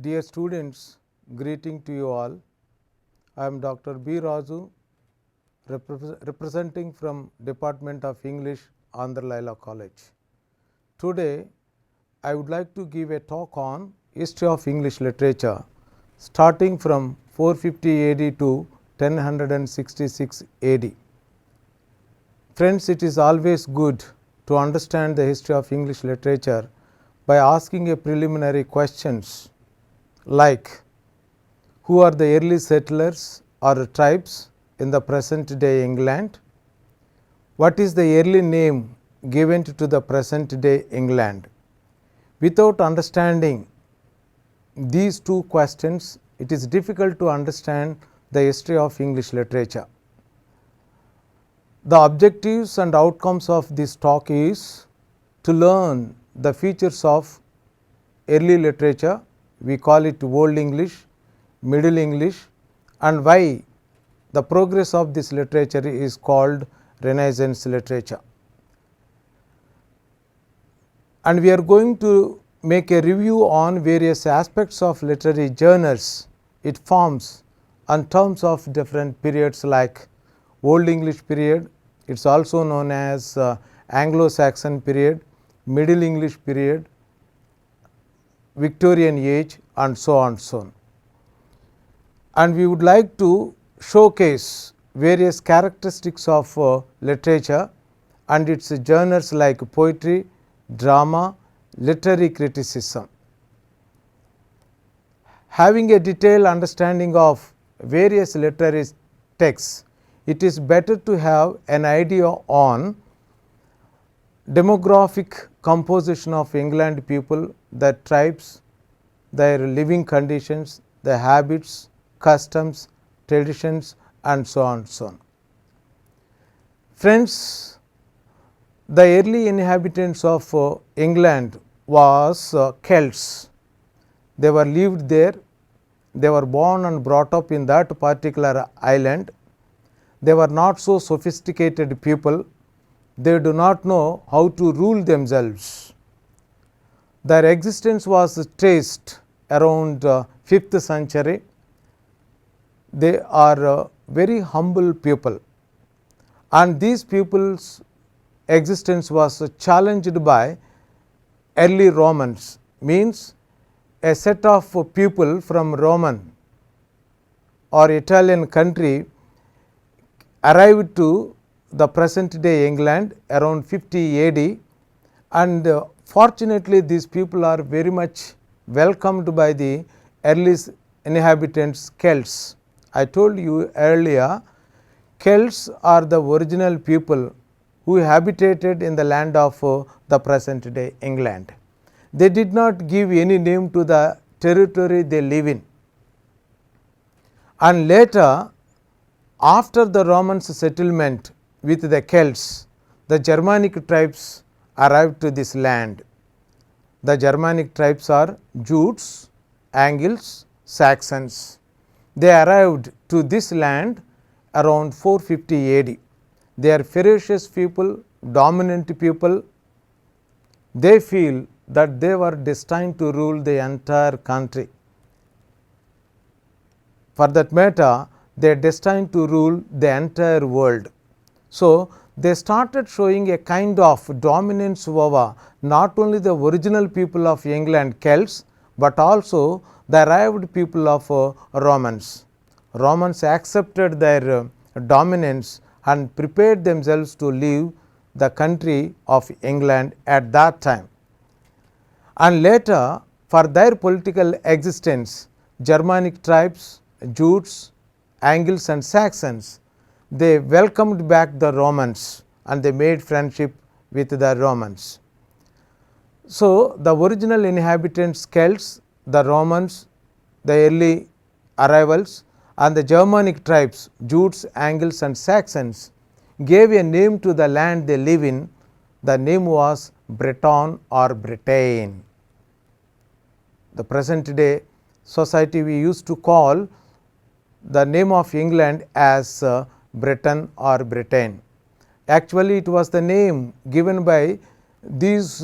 Dear students, greeting to you all. I am Dr. B. Raju, representing from Department of English, Andhra Loyola College. Today, I would like to give a talk on history of English literature, starting from 450 AD to 1066 AD. Friends, it is always good to understand the history of English literature by asking a preliminary questions like who are the early settlers or tribes in the present day England? What is the early name given to the present day England? Without understanding these two questions, it is difficult to understand the history of English literature. The objectives and outcomes of this talk is to learn the features of early literature, we call it Old English, Middle English, and why the progress of this literature is called Renaissance literature. And we are going to make a review on various aspects of literary genres it forms on terms of different periods like Old English period, it is also known as Anglo-Saxon period, Middle English period, Victorian age, and so on and so on. And we would like to showcase various characteristics of literature and its genres like poetry, drama, literary criticism. Having a detailed understanding of various literary texts, it is better to have an idea on demographic composition of England people, the tribes, their living conditions, their habits, customs, traditions, and so on and so on. Friends, the early inhabitants of England was Celts. They were lived there, they were born and brought up in that particular island. They were not so sophisticated people, they do not know how to rule themselves. Their existence was traced around 5th century. They are very humble people, and these people's existence was challenged by early Romans, means a set of people from Roman or Italian country arrived to the present day England around 50 AD, and fortunately these people are very much welcomed by the early inhabitants Celts. I told you earlier, Celts are the original people who habitated in the land of the present day England. They did not give any name to the territory they live in, and later after the Romans settlement with the Celts, the Germanic tribes arrived to this land. The Germanic tribes are Jutes, Angles, Saxons. They arrived to this land around 450 AD. They are ferocious people, dominant people. They feel that they were destined to rule the entire country. For that matter, they are destined to rule the entire world. So, they started showing a kind of dominance over not only the original people of England Celts, but also the arrived people of Romans. Romans accepted their dominance and prepared themselves to leave the country of England at that time. And later, for their political existence, Germanic tribes, Jutes, Angles, and Saxons, they welcomed back the Romans and they made friendship with the Romans. So, the original inhabitants Celts, the Romans, the early arrivals, and the Germanic tribes Jutes, Angles, and Saxons gave a name to the land they live in. The name was Breton or Britain. The present day society we used to call the name of England as Britain or Britain. Actually, it was the name given by these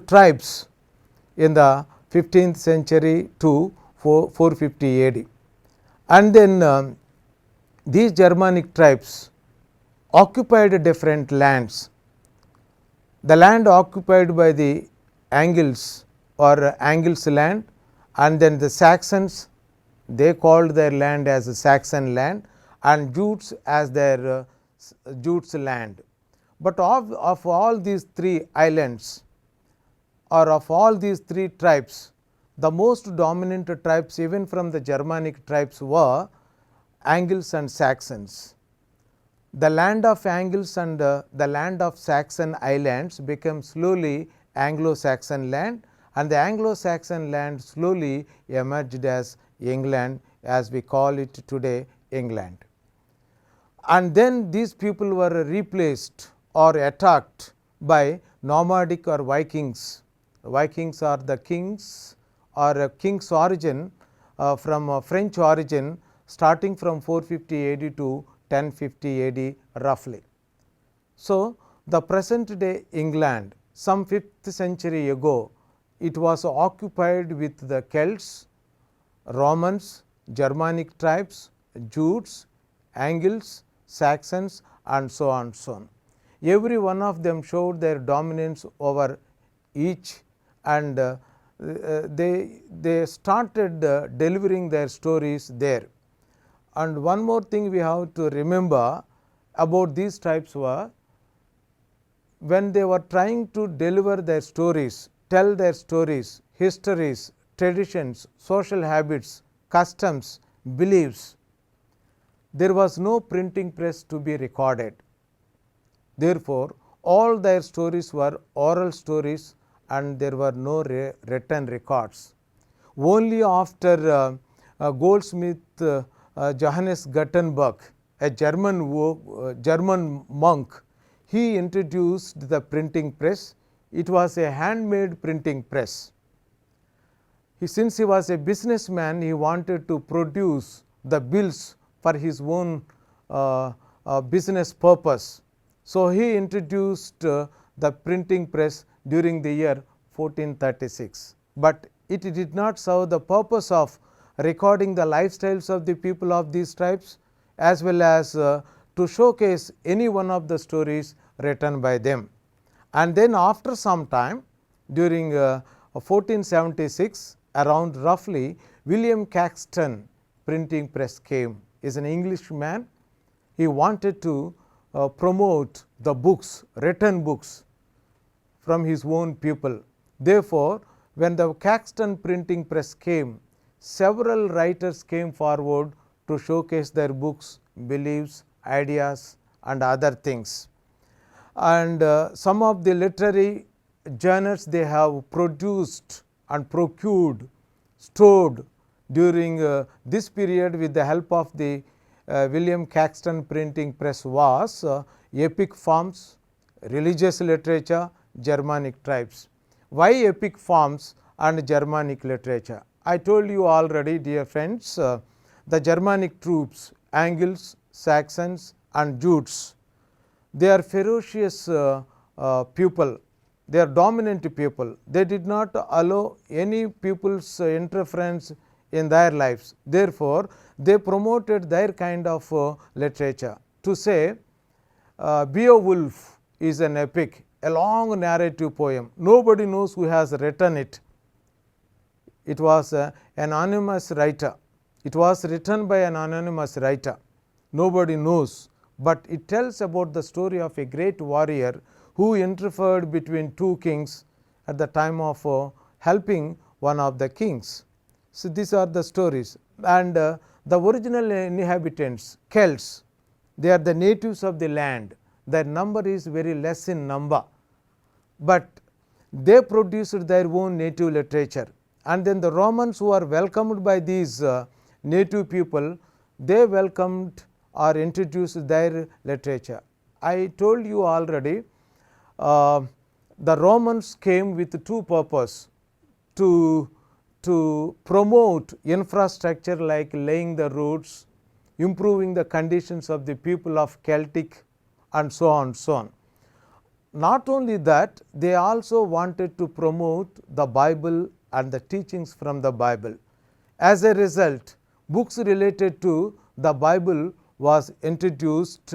tribes in the 15th century to 450 AD. And then these Germanic tribes occupied different lands. The land occupied by the Angles or Angles land, and then the Saxons, they called their land as a Saxon land, and Jutes as their Jutes land. But of all these three islands or of all these three tribes, the most dominant tribes even from the Germanic tribes were Angles and Saxons. The land of Angles and the land of Saxon islands became slowly Anglo-Saxon land, and the Anglo-Saxon land slowly emerged as England, as we call it today England. And then these people were replaced or attacked by nomadic or Vikings. Vikings are the kings or a king's origin from French origin, starting from 450 AD to 1050 AD roughly. So, the present day England, some 5th century ago, it was occupied with the Celts, Romans, Germanic tribes, Jutes, Angles, Saxons, and so on and so on. Every one of them showed their dominance over each, and they started delivering their stories there. And one more thing we have to remember about these tribes were, when they were trying to deliver their stories, tell their stories, histories, traditions, social habits, customs, beliefs, there was no printing press to be recorded. Therefore, all their stories were oral stories and there were no written records. Only after Goldsmith Johannes Gutenberg, a German monk, he introduced the printing press. It was a handmade printing press. Since he was a businessman, he wanted to produce the bills for his own business purpose. So, he introduced the printing press during the year 1436, but it did not serve the purpose of recording the lifestyles of the people of these tribes, as well as to showcase any one of the stories written by them. And then after some time, during 1476, around roughly, William Caxton printing press came. He is an Englishman. He wanted to promote the books, written books from his own people. Therefore, when the Caxton printing press came, several writers came forward to showcase their books, beliefs, ideas, and other things. And some of the literary journals they have produced and procured, stored during this period with the help of the William Caxton printing press was epic forms, religious literature, Germanic tribes. Why epic forms and Germanic literature? I told you already, dear friends, the Germanic troops, Angles, Saxons, and Jutes, they are ferocious people, they are dominant people. They did not allow any people's interference in their lives. Therefore, they promoted their kind of literature. To say Beowulf is an epic, a long narrative poem. Nobody knows who has written it. It was an anonymous writer. It was written by an anonymous writer. Nobody knows, but it tells about the story of a great warrior who interfered between two kings at the time of helping one of the kings. So, these are the stories. And the original inhabitants, Celts, they are the natives of the land. Their number is very less in number, but they produced their own native literature. And then the Romans, who are welcomed by these native people, they welcomed or introduced their literature. I told you already, the Romans came with two purposes: to promote infrastructure like laying the roads, improving the conditions of the people of Celtic, and so on and so on. Not only that, they also wanted to promote the Bible and the teachings from the Bible. As a result, books related to the Bible was introduced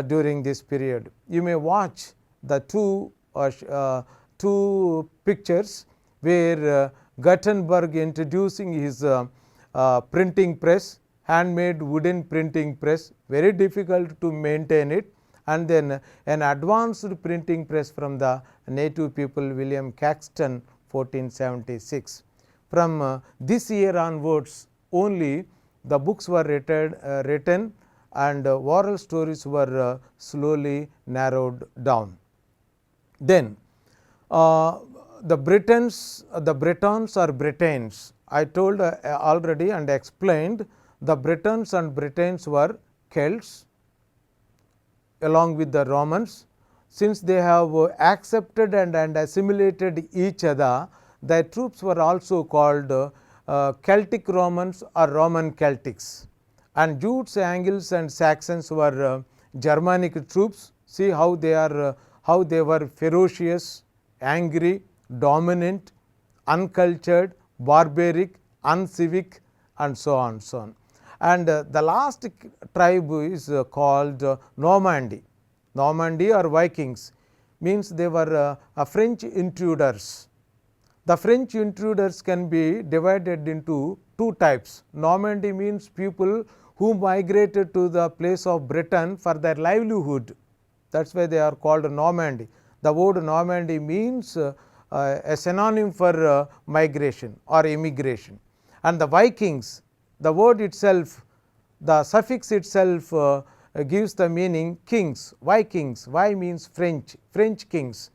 during this period. You may watch the two pictures where Gutenberg introducing his printing press, handmade wooden printing press, very difficult to maintain it, and then an advanced printing press from the native people William Caxton 1476. From this year onwards only the books were written and oral stories were slowly narrowed down. Then the Bretons or Britons, I told already and explained, the Bretons and Britons were Celts along with the Romans. Since they have accepted and assimilated each other, their troops were also called Celtic Romans or Roman Celtics. And Jutes, Angles and Saxons were Germanic troops. See how they were ferocious, angry, dominant, uncultured, barbaric, uncivic, and so on. And the last tribe is called Normandy. Normandy or Vikings means they were French intruders. The French intruders can be divided into two types. Normandy means people who migrated to the place of Britain for their livelihood. That is why they are called Normandy. The word Normandy means a synonym for migration or immigration. And the Vikings, the word itself, the suffix itself gives the meaning kings, Vikings. Vi means French, French kings.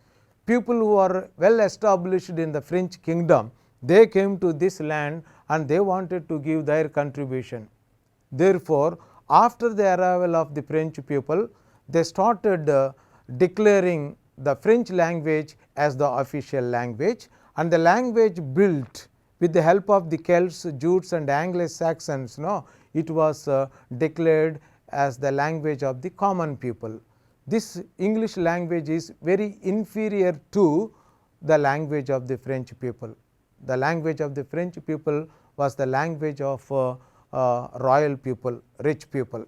People who are well established in the French kingdom, they came to this land and they wanted to give their contribution. Therefore, after the arrival of the French people, they started declaring the French language as the official language, and the language built with the help of the Celts, Jutes and Anglo-Saxons, it was declared as the language of the common people. This English language is very inferior to the language of the French people. The language of the French people was the language of royal people, rich people.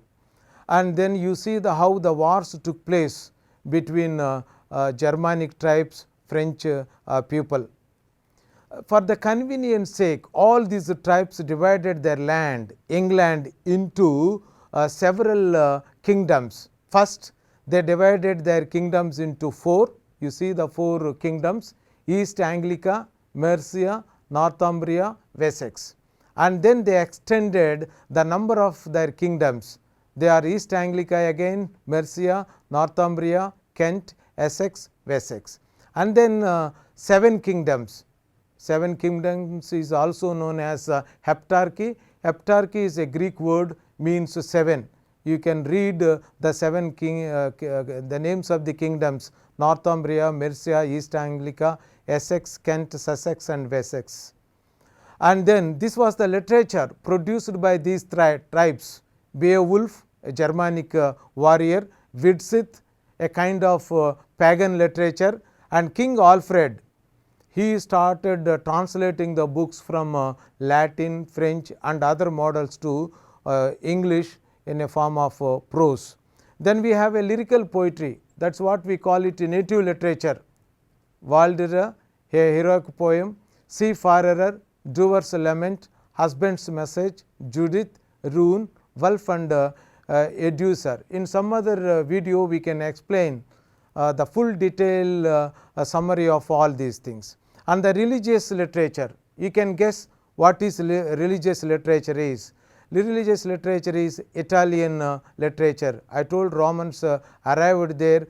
And then you see how the wars took place between Germanic tribes, French people. For the convenience sake, all these tribes divided their land, England, into several kingdoms. First, they divided their kingdoms into four. You see the four kingdoms: East Anglica, Mercia, Northumbria, Wessex. And then they extended the number of their kingdoms. They are East Anglica again, Mercia, Northumbria, Kent, Essex, Wessex. And then 7 kingdoms. 7 kingdoms is also known as heptarchy. Heptarchy is a Greek word, means 7. You can read the names of the kingdoms: Northumbria, Mercia, East Anglica, Essex, Kent, Sussex and Wessex. And then this was the literature produced by these tribes: Beowulf, a Germanic warrior; Widsith, a kind of pagan literature; and King Alfred. He started translating the books from Latin, French and other models to English in a form of prose. Then we have a lyrical poetry, that is what we call it native literature: Walderer, a heroic poem; Seafarer, Drover's lament; Husband's message; Judith, Rune, Wolf and Educer. In some other video we can explain the full detail summary of all these things. And the religious literature, you can guess what is religious literature is. Religious literature is Italian literature. I told Romans arrived there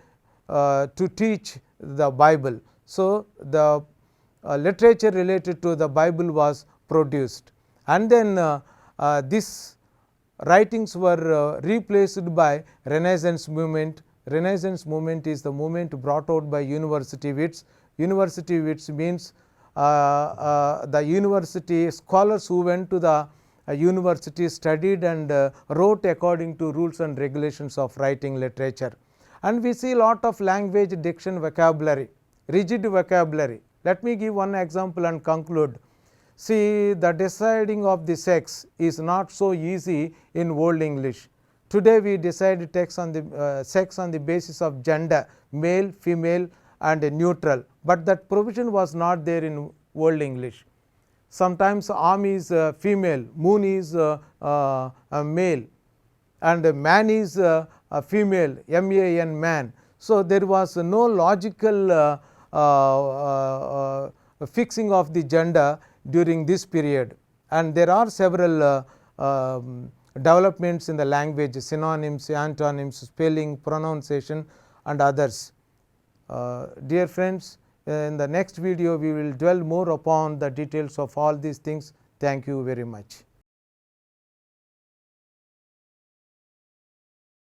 to teach the Bible. So, the literature related to the Bible was produced, and then these writings were replaced by Renaissance movement. Renaissance movement is the movement brought out by university wits. University wits means the university scholars who went to the university, studied and wrote according to rules and regulations of writing literature. And we see lot of language, diction, vocabulary, rigid vocabulary. Let me give one example and conclude. See, the deciding of the sex is not so easy in Old English. Today we decide sex on the basis of gender, male, female and neutral, but that provision was not there in Old English. Sometimes arm is female, moon is male, and man is a female, man, man. So, there was no logical fixing of the gender during this period, and there are several developments in the language, synonyms, antonyms, spelling, pronunciation and others. Dear friends, in the next video we will dwell more upon the details of all these things. Thank you very much.